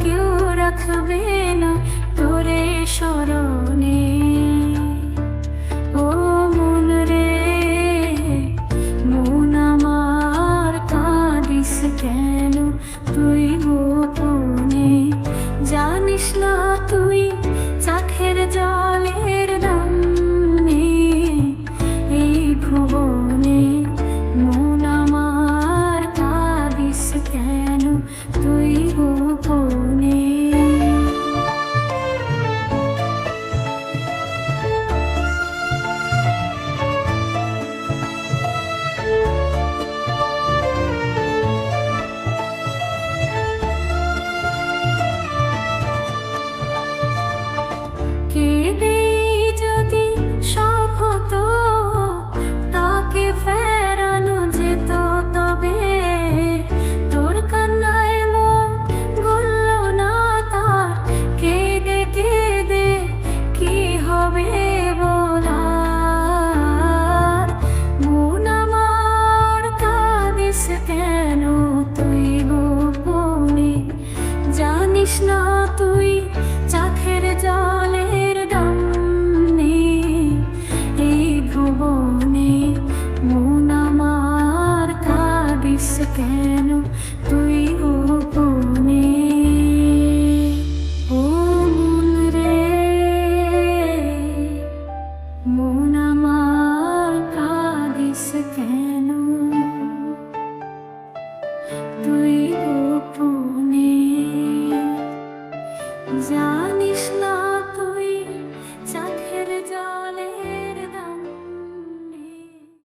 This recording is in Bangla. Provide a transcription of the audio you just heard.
কেউ রাখবে না তোরে স্মরণে। ও মন রে মন আমার, কাঁদিস কেন তুই গোপনে? জানিস না তুই চোখের জলের দাম নেই এই ভুবনে। মন আমার, কাঁদিস কেন তুই গোপনে? কেঁদে যদি সব হতো, তাকে ফেরানো যেত, তবে তোর কান্নায় মন গলল না তার। কেঁদে কেঁদে কি হবে বলার? মন আমার, কাঁদিস কেন তুই গোপনে? জানিস না তুই চোখের জলের দাম নেই এই ভুবনে। মন আমার, কাঁদিস কেন তুই